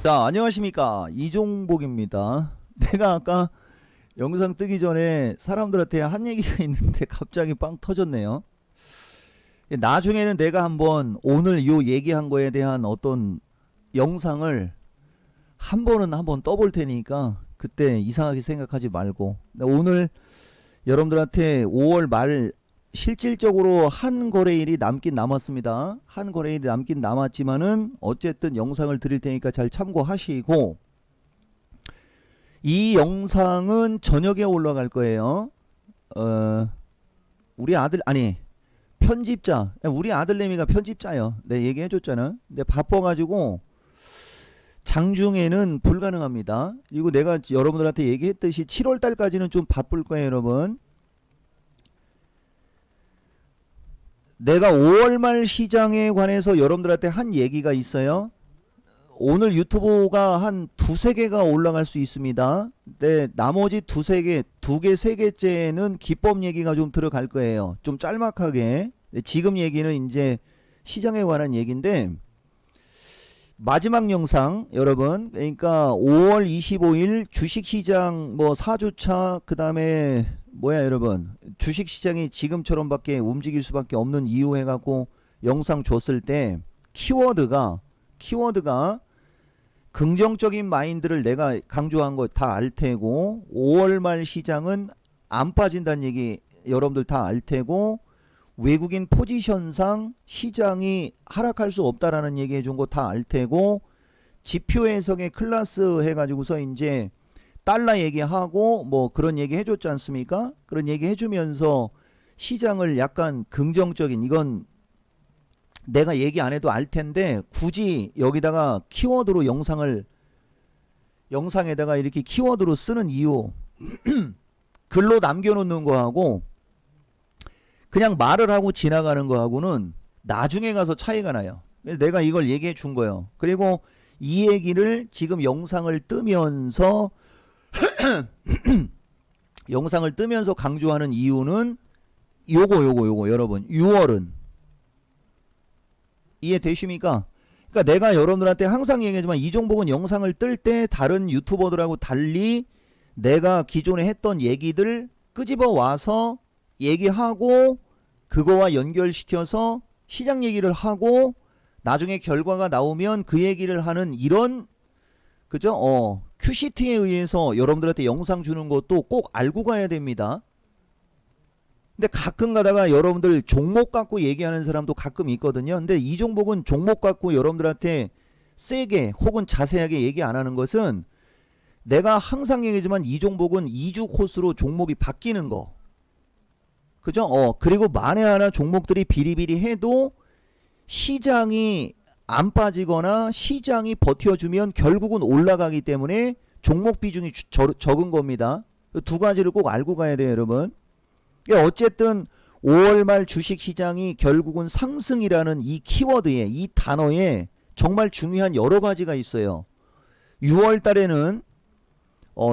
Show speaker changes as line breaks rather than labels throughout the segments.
자, 안녕하십니까. 이종복입니다. 내가 아까 영상 뜨기 전에 사람들한테 한 얘기가 있는데 갑자기 빵 터졌네요. 나중에는 내가 한번 오늘 요 얘기한 거에 대한 어떤 영상을 한 번은 한번 떠볼 테니까 그때 이상하게 생각하지 말고, 오늘 여러분들한테 5월 말 실질적으로 한 거래일이 남긴 남았습니다. 한 거래일이 남긴 남았지만은 어쨌든 영상을 드릴 테니까 잘 참고하시고, 이 영상은 저녁에 올라갈 거예요. 우리 아들, 아니, 편집자, 우리 아들내미가 편집자요. 내가 얘기해줬잖아. 근데 바빠가지고 장중에는 불가능합니다. 그리고 내가 여러분들한테 얘기했듯이 7월달까지는 좀 바쁠 거예요, 여러분. 내가 5월 말 시장에 관해서 여러분들한테 한 얘기가 있어요. 오늘 유튜브가 한 두세 개가 올라갈 수 있습니다. 근데 나머지 두세 개, 두 개, 세 개째는 기법 얘기가 좀 들어갈 거예요. 좀 짤막하게. 지금 얘기는 이제 시장에 관한 얘기인데, 마지막 영상 여러분, 그러니까 5월 25일 주식시장 뭐 4주차, 그 다음에 뭐야 여러분, 주식시장이 지금처럼밖에 움직일 수밖에 없는 이유 해갖고 영상 줬을 때 키워드가 긍정적인 마인드를 내가 강조한 거 다 알 테고, 5월 말 시장은 안 빠진다는 얘기 여러분들 다 알 테고, 외국인 포지션상 시장이 하락할 수 없다라는 얘기 해준 거 다 알 테고, 지표 해석의 클래스 해가지고서 이제 달러 얘기하고 뭐 그런 얘기 해줬지 않습니까? 그런 얘기 해주면서 시장을 약간 긍정적인, 이건 내가 얘기 안 해도 알 텐데 굳이 여기다가 키워드로 영상에다가 이렇게 키워드로 쓰는 이유 글로 남겨놓는 거하고 그냥 말을 하고 지나가는 거하고는 나중에 가서 차이가 나요. 그래서 내가 이걸 얘기해 준 거예요. 그리고 이 얘기를 지금 영상을 뜨면서 강조하는 이유는 요거 여러분, 6월은 이해되십니까? 그러니까 내가 여러분들한테 항상 얘기하지만 이종복은 영상을 뜰 때 다른 유튜버들하고 달리 내가 기존에 했던 얘기들 끄집어 와서 얘기하고 그거와 연결시켜서 시장 얘기를 하고 나중에 결과가 나오면 그 얘기를 하는 이런, 그죠? QCT에 의해서 여러분들한테 영상 주는 것도 꼭 알고 가야 됩니다. 근데 가끔 가다가 여러분들 종목 갖고 얘기하는 사람도 가끔 있거든요. 근데 이 종목은 종목 갖고 여러분들한테 세게 혹은 자세하게 얘기 안 하는 것은, 내가 항상 얘기하지만 이 종목은 2주 코스로 종목이 바뀌는 거, 그죠? 그리고 만에 하나 종목들이 비리비리 해도 시장이 안 빠지거나 시장이 버텨주면 결국은 올라가기 때문에 종목 비중이 적은 겁니다. 두 가지를 꼭 알고 가야 돼요, 여러분. 어쨌든 5월 말 주식시장이 결국은 상승이라는 이 키워드에, 이 단어에 정말 중요한 여러 가지가 있어요. 6월 달에는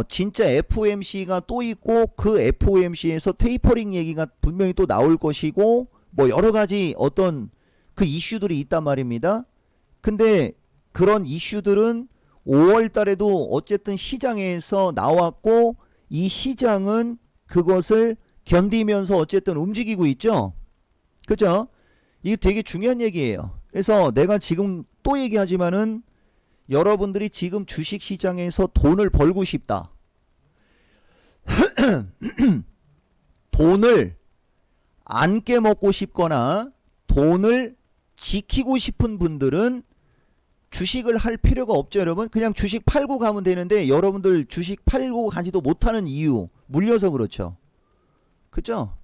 진짜 FOMC가 또 있고, 그 FOMC에서 테이퍼링 얘기가 분명히 또 나올 것이고, 뭐 여러 가지 어떤 그 이슈들이 있단 말입니다. 근데 그런 이슈들은 5월 달에도 어쨌든 시장에서 나왔고, 이 시장은 그것을 견디면서 어쨌든 움직이고 있죠. 그죠? 이게 되게 중요한 얘기예요. 그래서 내가 지금 또 얘기하지만은, 여러분들이 지금 주식시장에서 돈을 벌고 싶다. 돈을 안 깨먹고 싶거나 돈을 지키고 싶은 분들은 주식을 할 필요가 없죠, 여러분. 그냥 주식 팔고 가면 되는데, 여러분들 주식 팔고 가지도 못하는 이유, 물려서 그렇죠. 그죠?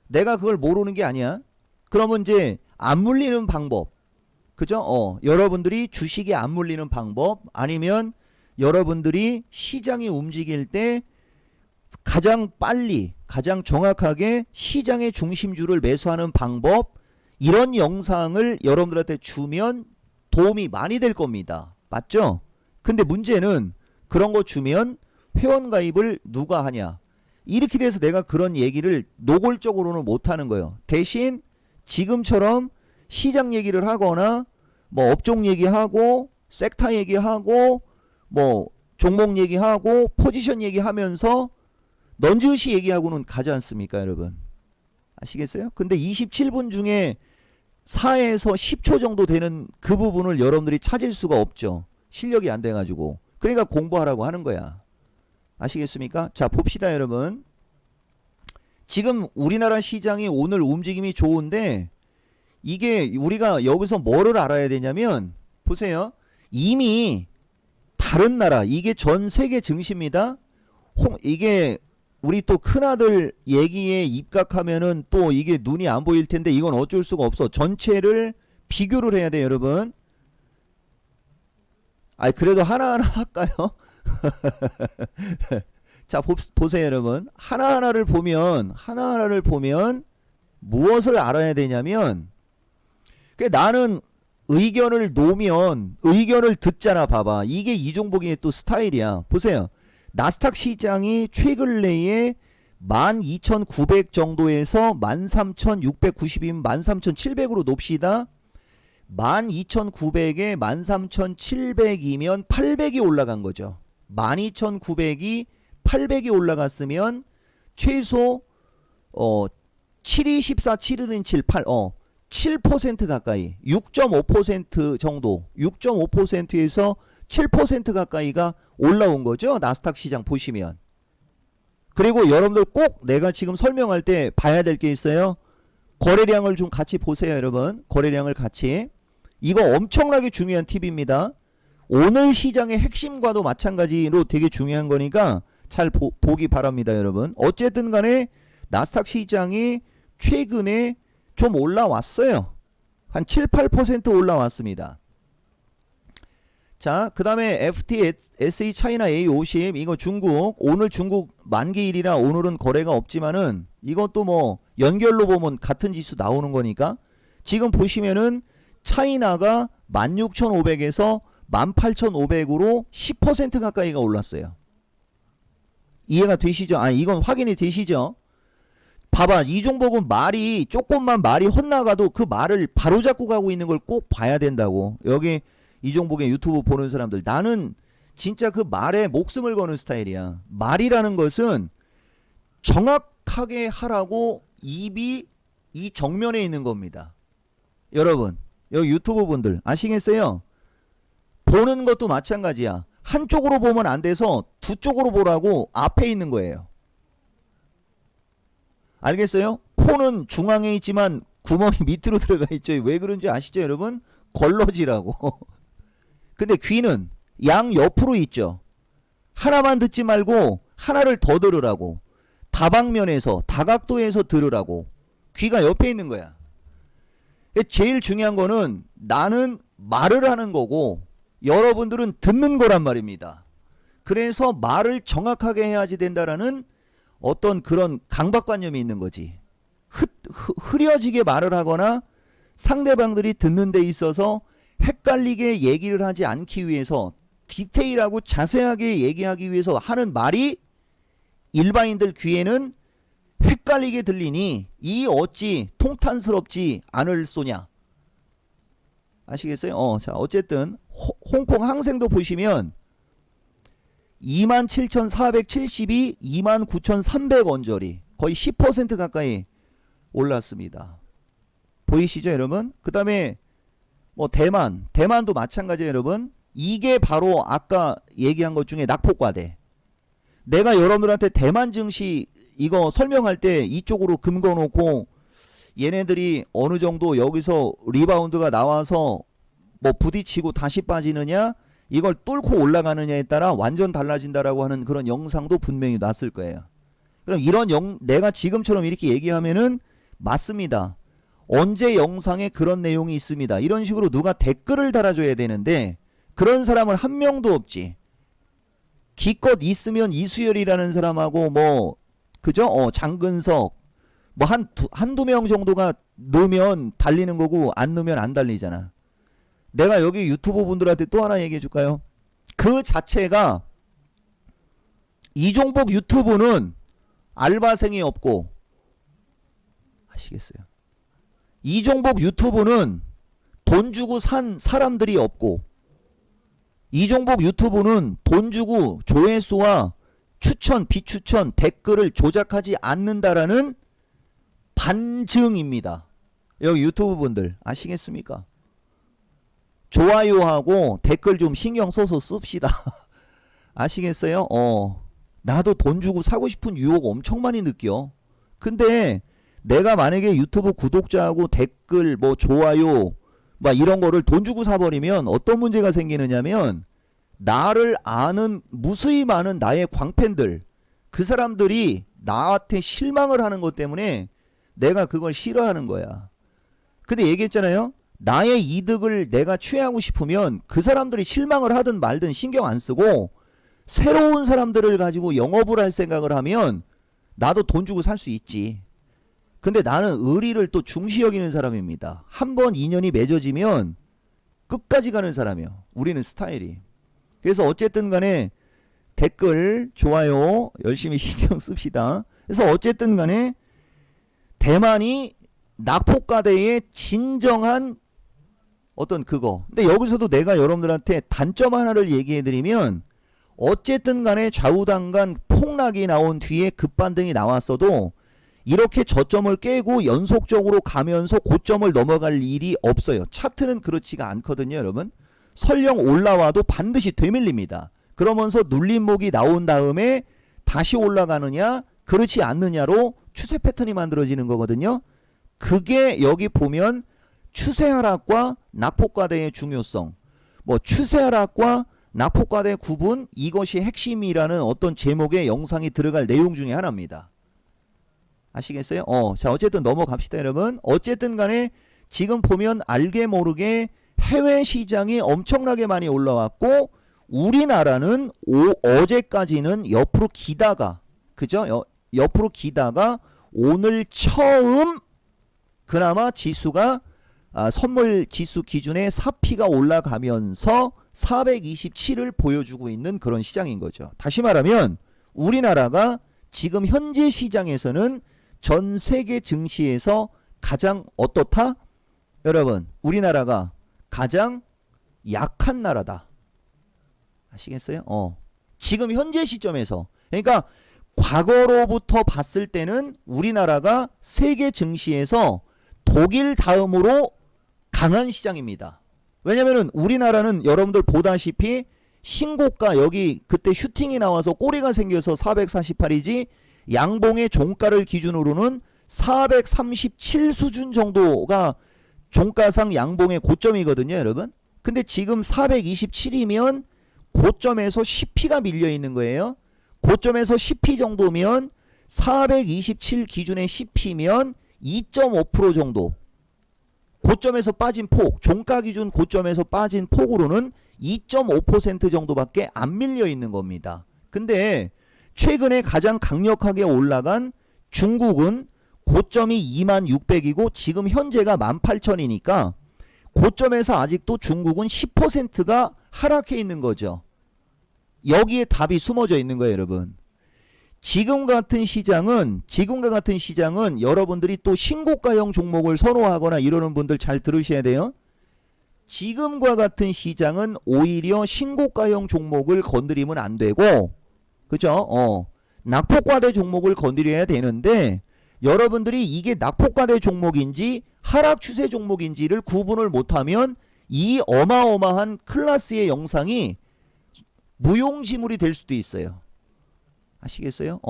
내가 그걸 모르는 게 아니야. 그러면 이제 안 물리는 방법, 그죠? 여러분들이 주식이 안 물리는 방법, 아니면 여러분들이 시장이 움직일 때 가장 빨리, 가장 정확하게 시장의 중심주를 매수하는 방법, 이런 영상을 여러분들한테 주면 도움이 많이 될 겁니다. 맞죠? 근데 문제는 그런 거 주면 회원 가입을 누가 하냐? 이렇게 돼서 내가 그런 얘기를 노골적으로는 못하는 거예요. 대신 지금처럼 시장 얘기를 하거나 뭐 업종 얘기하고 섹터 얘기하고 뭐 종목 얘기하고 포지션 얘기하면서 넌지시 얘기하고는 가지 않습니까, 여러분? 아시겠어요? 근데 27분 중에 4에서 10초 정도 되는 그 부분을 여러분들이 찾을 수가 없죠. 실력이 안 돼가지고. 그러니까 공부하라고 하는 거야. 아시겠습니까? 자, 봅시다, 여러분. 지금 우리나라 시장이 오늘 움직임이 좋은데 이게 우리가 여기서 뭐를 알아야 되냐면 보세요. 이미 다른 나라, 이게 전 세계 증시입니다. 이게 우리 또 큰아들 얘기에 입각하면은 또 이게 눈이 안 보일 텐데 이건 어쩔 수가 없어. 전체를 비교를 해야 돼요, 여러분. 그래도 하나하나 할까요? 자, 보세요, 여러분. 하나하나를 보면 무엇을 알아야 되냐면 나는 의견을 놓으면 의견을 듣잖아. 봐봐. 이게 이종복의 또 스타일이야. 보세요. 나스닥 시장이 최근래에 12,900 정도에서 13,690이면 13,700으로 놉시다. 12,900에 13,700이면 800이 올라간 거죠. 12,900이 800이 올라갔으면 최소 7214 7은 78 7% 가까이 6.5% 정도 6.5%에서 7% 가까이가 올라온 거죠. 나스닥 시장 보시면. 그리고 여러분들 꼭 내가 지금 설명할 때 봐야 될 게 있어요. 거래량을 좀 같이 보세요, 여러분. 거래량을 같이. 이거 엄청나게 중요한 팁입니다. 오늘 시장의 핵심과도 마찬가지로 되게 중요한 거니까 잘 보기 바랍니다, 여러분. 어쨌든 간에 나스닥 시장이 최근에 좀 올라왔어요. 한 7, 8% 올라왔습니다. 자, 그 다음에 FTSE 차이나 A50 이거 중국, 오늘 중국 만기일이라 오늘은 거래가 없지만은 이것도 뭐 연결로 보면 같은 지수 나오는 거니까 지금 보시면은 차이나가 16,500에서 18,500으로 10% 가까이가 올랐어요. 이해가 되시죠? 이건 확인이 되시죠? 봐봐, 이종복은 조금만 말이 헛나가도 그 말을 바로잡고 가고 있는 걸 꼭 봐야 된다고. 여기 이종복의 유튜브 보는 사람들, 나는 진짜 그 말에 목숨을 거는 스타일이야. 말이라는 것은 정확하게 하라고 입이 이 정면에 있는 겁니다. 여러분, 여기 유튜브 분들 아시겠어요? 보는 것도 마찬가지야. 한쪽으로 보면 안 돼서 두 쪽으로 보라고 앞에 있는 거예요. 알겠어요? 코는 중앙에 있지만 구멍이 밑으로 들어가 있죠. 왜 그런지 아시죠, 여러분? 걸러지라고. 근데 귀는 양 옆으로 있죠. 하나만 듣지 말고 하나를 더 들으라고. 다방면에서 다각도에서 들으라고. 귀가 옆에 있는 거야. 제일 중요한 거는 나는 말을 하는 거고 여러분들은 듣는 거란 말입니다. 그래서 말을 정확하게 해야지 된다라는 어떤 그런 강박관념이 있는 거지. 흐려지게 말을 하거나 상대방들이 듣는 데 있어서 헷갈리게 얘기를 하지 않기 위해서 디테일하고 자세하게 얘기하기 위해서 하는 말이 일반인들 귀에는 헷갈리게 들리니 이 어찌 통탄스럽지 않을 소냐. 아시겠어요? 자, 어쨌든 홍콩 항생도 보시면 27,472, 29,300 언저리 거의 10% 가까이 올랐습니다. 보이시죠, 여러분? 그 다음에 뭐 대만도 마찬가지예요, 여러분. 이게 바로 아까 얘기한 것 중에 낙폭과대. 내가 여러분들한테 대만 증시 이거 설명할 때 이쪽으로 금 거놓고 얘네들이 어느 정도 여기서 리바운드가 나와서 뭐 부딪히고 다시 빠지느냐 이걸 뚫고 올라가느냐에 따라 완전 달라진다라고 하는 그런 영상도 분명히 놨을 거예요. 그럼 이런 내가 지금처럼 이렇게 얘기하면은 맞습니다. 언제 영상에 그런 내용이 있습니다. 이런 식으로 누가 댓글을 달아줘야 되는데 그런 사람은 한 명도 없지. 기껏 있으면 이수열이라는 사람하고 뭐 그죠? 장근석 뭐 한두 명 정도가 넣으면 달리는 거고 안 넣으면 안 달리잖아. 내가 여기 유튜브 분들한테 또 하나 얘기해 줄까요? 그 자체가 이종복 유튜브는 알바생이 없고 아시겠어요? 이종복 유튜브는 돈 주고 산 사람들이 없고 이종복 유튜브는 돈 주고 조회수와 추천, 비추천, 댓글을 조작하지 않는다라는 반증입니다. 여기 유튜브 분들 아시겠습니까? 좋아요하고 댓글 좀 신경 써서 씁시다. 아시겠어요? 나도 돈 주고 사고 싶은 유혹 엄청 많이 느껴. 근데 내가 만약에 유튜브 구독자하고 댓글 뭐 좋아요 막 이런 거를 돈 주고 사버리면 어떤 문제가 생기느냐면 나를 아는 무수히 많은 나의 광팬들, 그 사람들이 나한테 실망을 하는 것 때문에 내가 그걸 싫어하는 거야. 근데 얘기했잖아요. 나의 이득을 내가 취하고 싶으면 그 사람들이 실망을 하든 말든 신경 안 쓰고 새로운 사람들을 가지고 영업을 할 생각을 하면 나도 돈 주고 살 수 있지. 근데 나는 의리를 또 중시 여기는 사람입니다. 한번 인연이 맺어지면 끝까지 가는 사람이요. 우리는 스타일이. 그래서 어쨌든 간에 댓글, 좋아요 열심히 신경 씁시다. 그래서 어쨌든 간에 대만이 낙폭과대의 진정한 어떤 그거. 근데 여기서도 내가 여러분들한테 단점 하나를 얘기해드리면 어쨌든 간에 좌우당간 폭락이 나온 뒤에 급반등이 나왔어도 이렇게 저점을 깨고 연속적으로 가면서 고점을 넘어갈 일이 없어요. 차트는 그렇지가 않거든요, 여러분. 설령 올라와도 반드시 되밀립니다. 그러면서 눌림목이 나온 다음에 다시 올라가느냐 그렇지 않느냐로 추세 패턴이 만들어지는 거거든요. 그게 여기 보면 추세 하락과 낙폭과대의 중요성, 뭐 추세 하락과 낙폭과대 구분, 이것이 핵심이라는 어떤 제목의 영상이 들어갈 내용 중에 하나입니다. 아시겠어요? 자, 어쨌든 넘어갑시다, 여러분. 어쨌든 간에 지금 보면 알게 모르게 해외 시장이 엄청나게 많이 올라왔고 우리나라는 어제까지는 옆으로 기다가, 그죠? 옆으로 기다가 오늘 처음 그나마 지수가 선물 지수 기준의 사피가 올라가면서 427을 보여주고 있는 그런 시장인 거죠. 다시 말하면 우리나라가 지금 현재 시장에서는 전 세계 증시에서 가장 어떻다? 여러분, 우리나라가 가장 약한 나라다. 아시겠어요? 지금 현재 시점에서. 그러니까 과거로부터 봤을 때는 우리나라가 세계 증시에서 독일 다음으로 강한 시장입니다. 왜냐면은 우리나라는 여러분들 보다시피 신고가 여기 그때 슈팅이 나와서 꼬리가 생겨서 448이지 양봉의 종가를 기준으로는 437 수준 정도가 종가상 양봉의 고점이거든요, 여러분. 근데 지금 427이면 고점에서 10p가 밀려 있는 거예요. 고점에서 10p 정도면 427 기준의 10p면 2.5% 정도. 고점에서 빠진 폭, 종가 기준 고점에서 빠진 폭으로는 2.5% 정도밖에 안 밀려 있는 겁니다. 근데 최근에 가장 강력하게 올라간 중국은 고점이 2600이고 지금 현재가 18000이니까 고점에서 아직도 중국은 10%가 하락해 있는 거죠. 여기에 답이 숨어져 있는 거예요, 여러분. 지금과 같은 시장은 여러분들이 또 신고가형 종목을 선호하거나 이러는 분들 잘 들으셔야 돼요. 지금과 같은 시장은 오히려 신고가형 종목을 건드리면 안 되고, 그죠? 낙폭과대 종목을 건드려야 되는데 여러분들이 이게 낙폭과대 종목인지 하락 추세 종목인지를 구분을 못하면 이 어마어마한 클래스의 영상이 무용지물이 될 수도 있어요. 아시겠어요?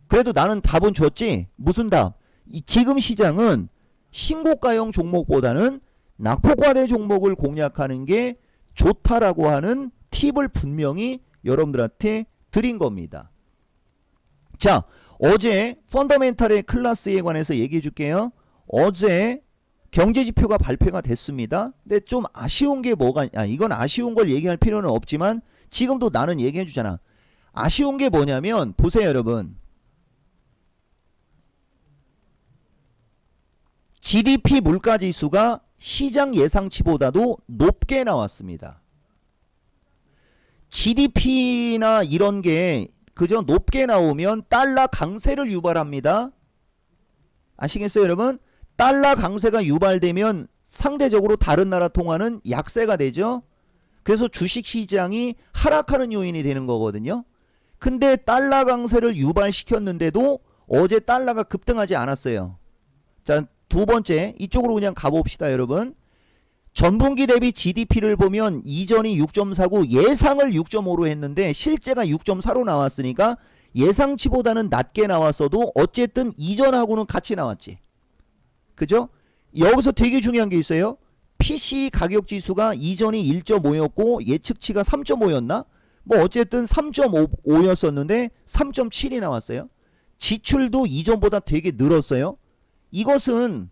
그래도 나는 답은 줬지. 무슨 답? 지금 시장은 신고가형 종목보다는 낙폭과대 종목을 공략하는 게 좋다라고 하는 팁을 분명히 여러분들한테 드린 겁니다. 자, 어제 펀더멘탈의 클래스에 관해서 얘기해 줄게요. 어제 경제지표가 발표가 됐습니다. 근데 좀 아쉬운 게 뭐가, 이건 아쉬운 걸 얘기할 필요는 없지만 지금도 나는 얘기해 주잖아. 아쉬운 게 뭐냐면 보세요, 여러분. GDP 물가지수가 시장 예상치보다도 높게 나왔습니다. GDP나 이런 게 그저 높게 나오면 달러 강세를 유발합니다. 아시겠어요, 여러분? 달러 강세가 유발되면 상대적으로 다른 나라 통화는 약세가 되죠. 그래서 주식시장이 하락하는 요인이 되는 거거든요. 근데 달러 강세를 유발시켰는데도 어제 달러가 급등하지 않았어요. 자, 두 번째 이쪽으로 그냥 가봅시다 여러분. 전분기 대비 GDP를 보면 이전이 6.4고 예상을 6.5로 했는데 실제가 6.4로 나왔으니까 예상치보다는 낮게 나왔어도 어쨌든 이전하고는 같이 나왔지. 그죠? 여기서 되게 중요한 게 있어요. PC 가격 지수가 이전이 1.5였고 예측치가 3.5였나? 뭐 어쨌든 3.5였었는데 3.7이 나왔어요. 지출도 이전보다 되게 늘었어요. 이것은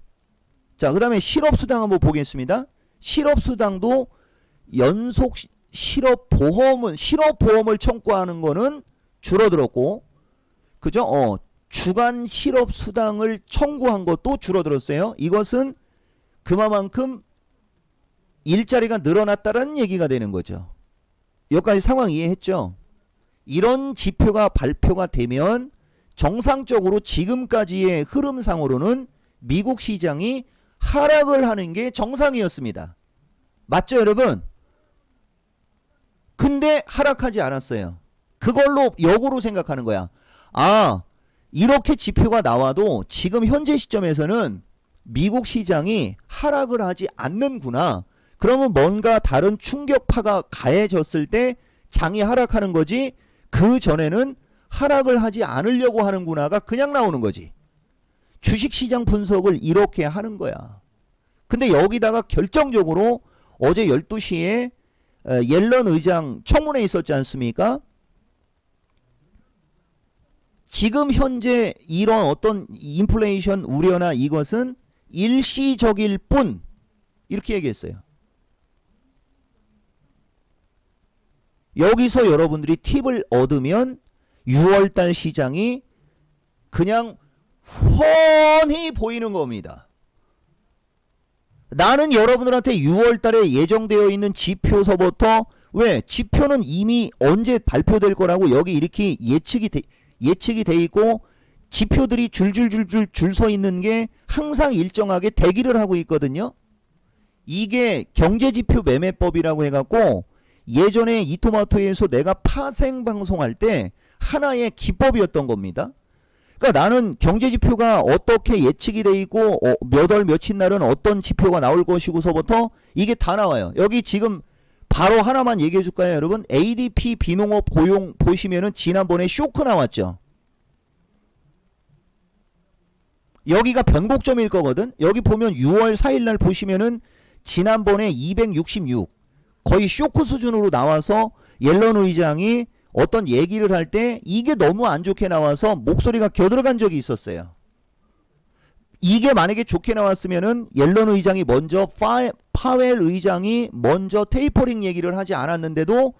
자, 그다음에 실업수당 한번 보겠습니다. 실업수당도 연속 실업보험을 청구하는 거는 줄어들었고, 그죠? 주간 실업수당을 청구한 것도 줄어들었어요. 이것은 그만큼 일자리가 늘어났다는 얘기가 되는 거죠. 여기까지 상황 이해했죠? 이런 지표가 발표가 되면 정상적으로 지금까지의 흐름상으로는 미국 시장이 하락을 하는 게 정상이었습니다. 맞죠 여러분? 근데 하락하지 않았어요. 그걸로 역으로 생각하는 거야. 아, 이렇게 지표가 나와도 지금 현재 시점에서는 미국 시장이 하락을 하지 않는구나. 그러면 뭔가 다른 충격파가 가해졌을 때 장이 하락하는 거지, 그 전에는 하락을 하지 않으려고 하는구나가 그냥 나오는 거지. 주식시장 분석을 이렇게 하는 거야. 근데 여기다가 결정적으로 어제 12시에 옐런 의장 청문회 있었지 않습니까? 지금 현재 이런 어떤 인플레이션 우려나 이것은 일시적일 뿐, 이렇게 얘기했어요. 여기서 여러분들이 팁을 얻으면 6월달 시장이 그냥 훤히 보이는 겁니다. 나는 여러분들한테 6월달에 예정되어 있는 지표서부터, 왜? 지표는 이미 언제 발표될 거라고 여기 이렇게 예측이 돼 있고 지표들이 줄줄줄줄 줄 서 있는 게 항상 일정하게 대기를 하고 있거든요. 이게 경제지표 매매법이라고 해갖고 예전에 이토마토에서 내가 파생 방송할 때 하나의 기법이었던 겁니다. 그러니까 나는 경제지표가 어떻게 예측이 돼 있고 몇 월 며칠 날은 어떤 지표가 나올 것이고서부터 이게 다 나와요. 여기 지금 바로 하나만 얘기해 줄까요 여러분? ADP 비농업 고용 보시면은 지난번에 쇼크 나왔죠. 여기가 변곡점일 거거든. 여기 보면 6월 4일 날 보시면은 지난번에 266 거의 쇼크 수준으로 나와서 옐런 의장이 어떤 얘기를 할 때 이게 너무 안 좋게 나와서 목소리가 겨들어간 적이 있었어요. 이게 만약에 좋게 나왔으면은 옐런 의장이 먼저 파웰 의장이 먼저 테이퍼링 얘기를 하지 않았는데도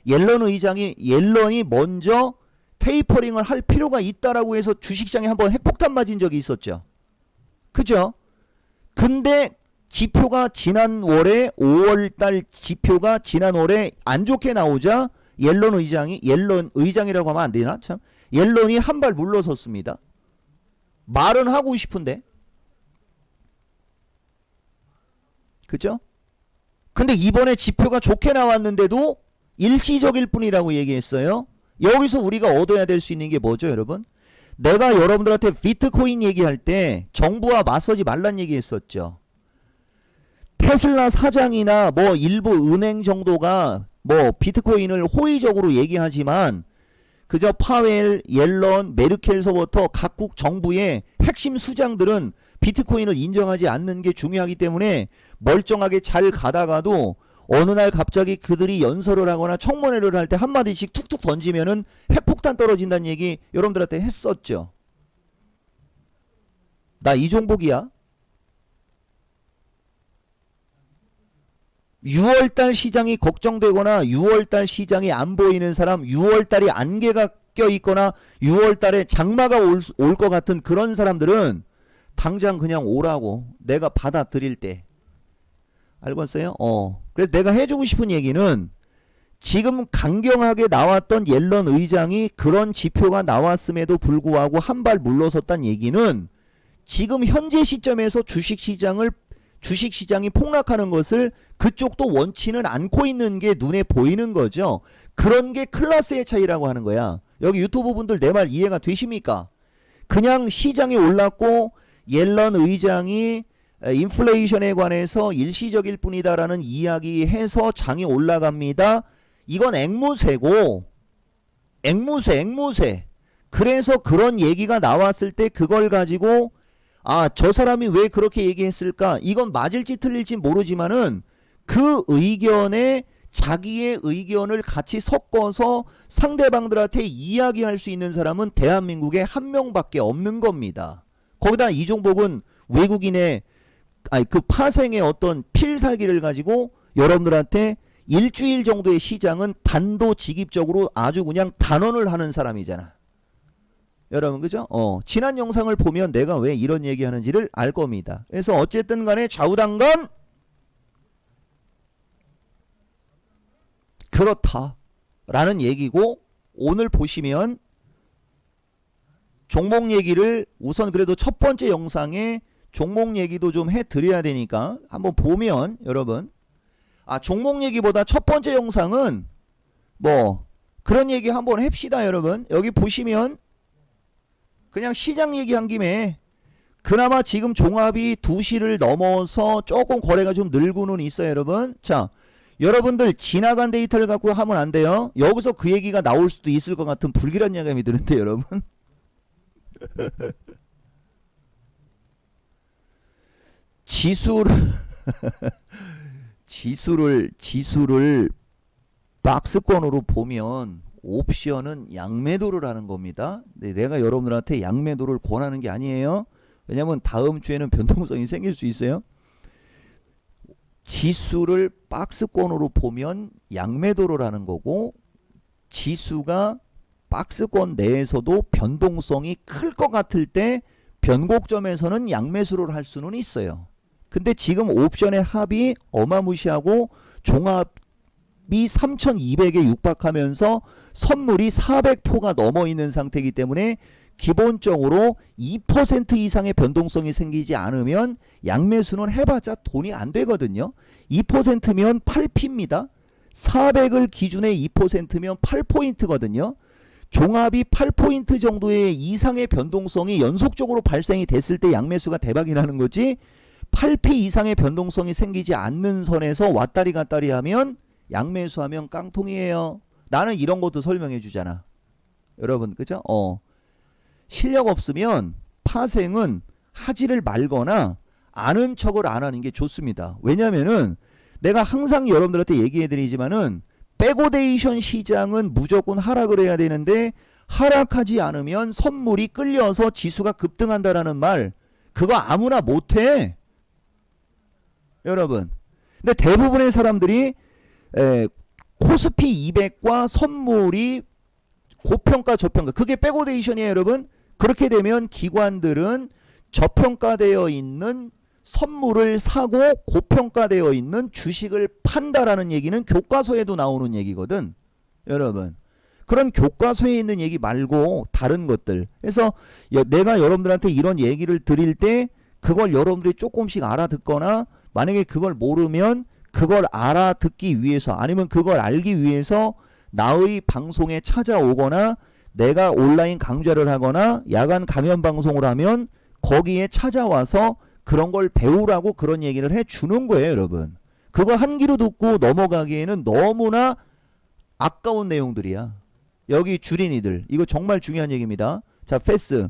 옐런이 먼저 테이퍼링을 할 필요가 있다라고 해서 주식시장에 한번 핵폭탄 맞은 적이 있었죠. 그죠? 근데 지표가 지난월에 5월달 지표가 지난월에 안 좋게 나오자 옐런 의장이라고 하면 안 되나? 참. 옐런이 한 발 물러섰습니다. 말은 하고 싶은데. 그죠? 근데 이번에 지표가 좋게 나왔는데도 일시적일 뿐이라고 얘기했어요. 여기서 우리가 얻어야 될 수 있는 게 뭐죠, 여러분? 내가 여러분들한테 비트코인 얘기할 때 정부와 맞서지 말란 얘기했었죠. 테슬라 사장이나 뭐 일부 은행 정도가 뭐 비트코인을 호의적으로 얘기하지만 그저 파웰, 옐런, 메르켈서부터 각국 정부의 핵심 수장들은 비트코인을 인정하지 않는 게 중요하기 때문에 멀쩡하게 잘 가다가도 어느 날 갑자기 그들이 연설을 하거나 청문회를 할 때 한마디씩 툭툭 던지면은 핵폭탄 떨어진다는 얘기 여러분들한테 했었죠. 나 이종복이야. 6월달 시장이 걱정되거나 6월달 시장이 안 보이는 사람, 6월달이 안개가 껴있거나 6월달에 장마가 올 것 같은 그런 사람들은 당장 그냥 오라고, 내가 받아들일 때. 알겠어요? 그래서 내가 해주고 싶은 얘기는 지금 강경하게 나왔던 옐런 의장이 그런 지표가 나왔음에도 불구하고 한 발 물러섰다는 얘기는 지금 현재 시점에서 주식시장을 주식시장이 폭락하는 것을 그쪽도 원치는 않고 있는 게 눈에 보이는 거죠. 그런 게 클래스의 차이라고 하는 거야. 여기 유튜브 분들 내 말 이해가 되십니까? 그냥 시장이 올랐고 옐런 의장이 인플레이션에 관해서 일시적일 뿐이다라는 이야기해서 장이 올라갑니다. 이건 앵무새고, 앵무새. 그래서 그런 얘기가 나왔을 때 그걸 가지고 아, 저 사람이 왜 그렇게 얘기했을까? 이건 맞을지 틀릴지 모르지만은 그 의견에 자기의 의견을 같이 섞어서 상대방들한테 이야기할 수 있는 사람은 대한민국에 한 명밖에 없는 겁니다. 거기다 이종복은 외국인의 그 파생의 어떤 필살기를 가지고 여러분들한테 일주일 정도의 시장은 단도직입적으로 아주 그냥 단언을 하는 사람이잖아. 여러분 그죠? 지난 영상을 보면 내가 왜 이런 얘기하는지를 알 겁니다. 그래서 어쨌든 간에 좌우당건 그렇다라는 얘기고, 오늘 보시면 종목 얘기를 우선 그래도 첫 번째 영상에 종목 얘기도 좀 해드려야 되니까 한번 보면 여러분, 종목 얘기보다 첫 번째 영상은 뭐 그런 얘기 한번 합시다. 여러분 여기 보시면 그냥 시장 얘기한 김에 그나마 지금 종합이 2시를 넘어서 조금 거래가 좀 늘고는 있어요. 여러분 자, 여러분들 지나간 데이터를 갖고 하면 안 돼요. 여기서 그 얘기가 나올 수도 있을 것 같은 불길한 예감이 드는데 여러분 지수를 박스권으로 보면 옵션은 양매도를 하는 겁니다. 네, 내가 여러분들한테 양매도를 권하는 게 아니에요. 왜냐면 다음 주에는 변동성이 생길 수 있어요. 지수를 박스권으로 보면 양매도를 하는 거고, 지수가 박스권 내에서도 변동성이 클 것 같을 때 변곡점에서는 양매수를 할 수는 있어요. 근데 지금 옵션의 합이 어마무시하고 종합이 3200에 육박하면서 선물이 400포가 넘어 있는 상태이기 때문에 기본적으로 2% 이상의 변동성이 생기지 않으면 양매수는 해봤자 돈이 안 되거든요. 2%면 8P입니다. 400을 기준에 2%면 8포인트거든요. 종합이 8포인트 정도의 이상의 변동성이 연속적으로 발생이 됐을 때 양매수가 대박이 나는 거지, 8P 이상의 변동성이 생기지 않는 선에서 왔다리 갔다리 하면 양매수하면 깡통이에요. 나는 이런 것도 설명해 주잖아. 여러분 그죠? 실력 없으면 파생은 하지를 말거나 아는 척을 안 하는 게 좋습니다. 왜냐면은 내가 항상 여러분들한테 얘기해 드리지만은 백오데이션 시장은 무조건 하락을 해야 되는데, 하락하지 않으면 선물이 끌려서 지수가 급등한다라는 말, 그거 아무나 못해 여러분. 근데 대부분의 사람들이 코스피 200과 선물이 고평가 저평가, 그게 백오데이션이에요 여러분. 그렇게 되면 기관들은 저평가되어 있는 선물을 사고 고평가되어 있는 주식을 판다라는 얘기는 교과서에도 나오는 얘기거든 여러분. 그런 교과서에 있는 얘기 말고 다른 것들. 그래서 내가 여러분들한테 이런 얘기를 드릴 때 그걸 여러분들이 조금씩 알아듣거나, 만약에 그걸 모르면 그걸 알아듣기 위해서 아니면 그걸 알기 위해서 나의 방송에 찾아오거나 내가 온라인 강좌를 하거나 야간 강연 방송을 하면 거기에 찾아와서 그런 걸 배우라고 그런 얘기를 해주는 거예요 여러분. 그거 한 귀로 듣고 넘어가기에는 너무나 아까운 내용들이야. 여기 주린이들 이거 정말 중요한 얘기입니다. 자, 패스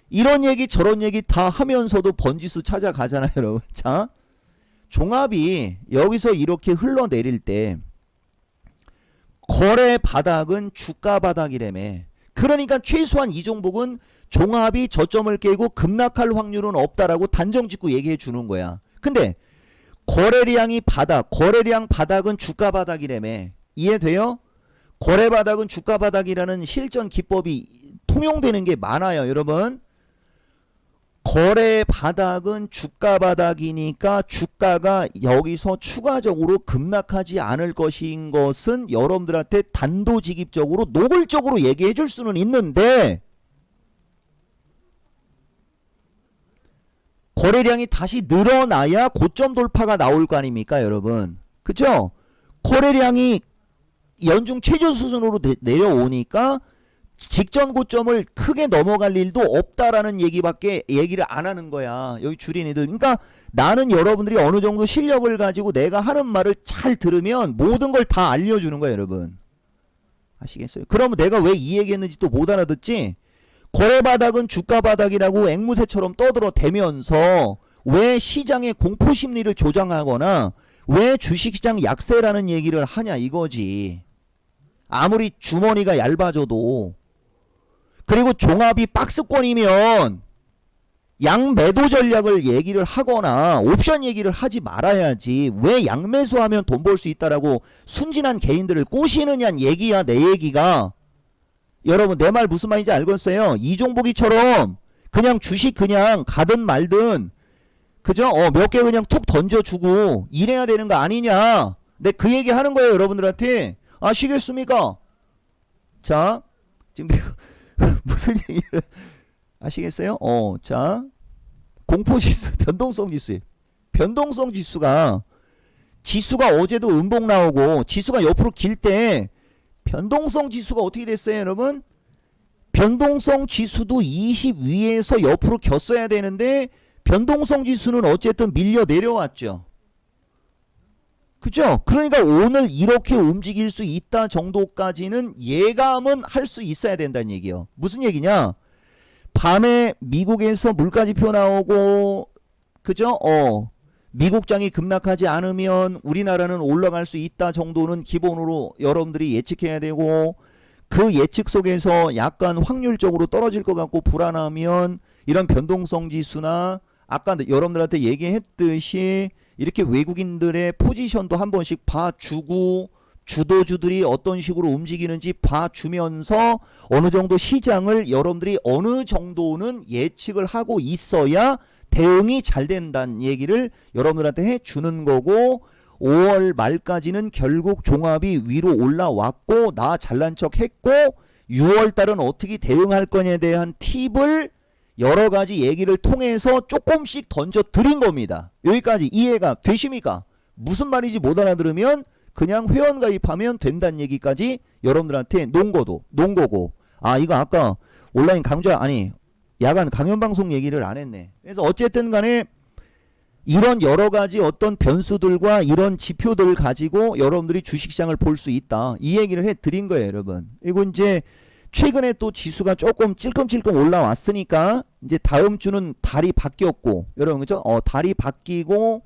이런 얘기 저런 얘기 다 하면서도 번지수 찾아가잖아요 여러분. 자, 종합이 여기서 이렇게 흘러내릴 때 거래 바닥은 주가 바닥이라며. 그러니까 최소한 이종복은 종합이 저점을 깨고 급락할 확률은 없다라고 단정짓고 얘기해 주는 거야. 근데 거래량이 바닥, 거래량 바닥은 주가 바닥이라며. 이해돼요? 거래 바닥은 주가 바닥이라는 실전 기법이 통용되는 게 많아요 여러분. 거래 바닥은 주가 바닥이니까 주가가 여기서 추가적으로 급락하지 않을 것인 것은 여러분들한테 단도직입적으로 노골적으로 얘기해 줄 수는 있는데, 거래량이 다시 늘어나야 고점 돌파가 나올 거 아닙니까 여러분. 그죠? 거래량이 연중 최저 수준으로 내려오니까 직전 고점을 크게 넘어갈 일도 없다라는 얘기밖에 얘기를 안 하는 거야. 여기 주린이들. 그러니까 나는 여러분들이 어느 정도 실력을 가지고 내가 하는 말을 잘 들으면 모든 걸 다 알려주는 거야 여러분. 아시겠어요? 그러면 내가 왜 이 얘기했는지 또 못 알아듣지? 거래바닥은 주가바닥이라고 앵무새처럼 떠들어대면서 왜 시장의 공포심리를 조장하거나 왜 주식시장 약세라는 얘기를 하냐 이거지. 아무리 주머니가 얇아져도. 그리고 종합이 박스권이면 양매도 전략을 얘기를 하거나 옵션 얘기를 하지 말아야지. 왜 양매수하면 돈 벌 수 있다라고 순진한 개인들을 꼬시느냐는 얘기야 내 얘기가. 여러분 내 말 무슨 말인지 알겠어요? 이종복이처럼 그냥 주식 그냥 가든 말든 그죠? 몇 개 그냥 툭 던져주고 이래야 되는 거 아니냐. 내 그 얘기 하는 거예요 여러분들한테. 아시겠습니까? 자 지금 무슨 얘기를 아시겠어요? 자 공포지수 변동성 지수. 변동성 지수가 어제도 음봉 나오고 지수가 옆으로 길 때 변동성 지수가 어떻게 됐어요 여러분? 변동성 지수도 20 위에서 옆으로 겼어야 되는데 변동성 지수는 어쨌든 밀려 내려왔죠. 그죠? 그러니까 오늘 이렇게 움직일 수 있다 정도까지는 예감은 할 수 있어야 된다는 얘기예요. 무슨 얘기냐? 밤에 미국에서 물가지표 나오고 그죠? 미국장이 급락하지 않으면 우리나라는 올라갈 수 있다 정도는 기본으로 여러분들이 예측해야 되고, 그 예측 속에서 약간 확률적으로 떨어질 것 같고 불안하면 이런 변동성 지수나 아까 여러분들한테 얘기했듯이 이렇게 외국인들의 포지션도 한 번씩 봐주고 주도주들이 어떤 식으로 움직이는지 봐주면서 어느 정도 시장을 여러분들이 어느 정도는 예측을 하고 있어야 대응이 잘 된다는 얘기를 여러분들한테 해주는 거고, 5월 말까지는 결국 종합이 위로 올라왔고 나 잘난 척 했고 6월 달은 어떻게 대응할 거냐에 대한 팁을 여러 가지 얘기를 통해서 조금씩 던져 드린 겁니다. 여기까지 이해가 되십니까? 무슨 말인지 못 알아들으면 그냥 회원 가입하면 된다는 얘기까지 여러분들한테 논 거고, 아 이거 아까 온라인 강좌 아니 야간 강연 방송 얘기를 안 했네. 그래서 어쨌든 간에 이런 여러 가지 어떤 변수들과 이런 지표들을 가지고 여러분들이 주식시장을 볼 수 있다, 이 얘기를 해 드린 거예요 여러분. 그리고 이제 최근에 또 지수가 조금 찔끔찔끔 올라왔으니까 이제 다음 주는 달이 바뀌었고 여러분 그죠? 달이 바뀌고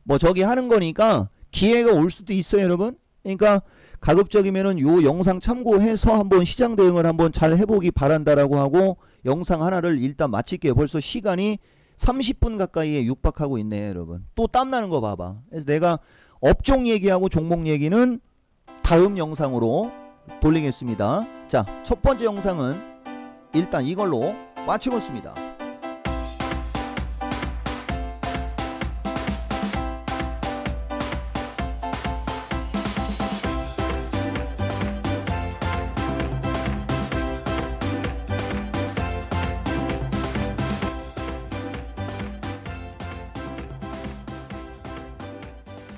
뭐 저기 하는 거니까 기회가 올 수도 있어요 여러분. 그러니까 가급적이면은 요 영상 참고해서 한번 시장 대응을 한번 잘 해보기 바란다라고 하고 영상 하나를 일단 마칠게요. 벌써 시간이 30분 가까이에 육박하고 있네 여러분. 또 땀나는 거 봐봐. 그래서 내가 업종 얘기하고 종목 얘기는 다음 영상으로 돌리겠습니다. 자, 첫 번째 영상은 일단 이걸로 마치겠습니다.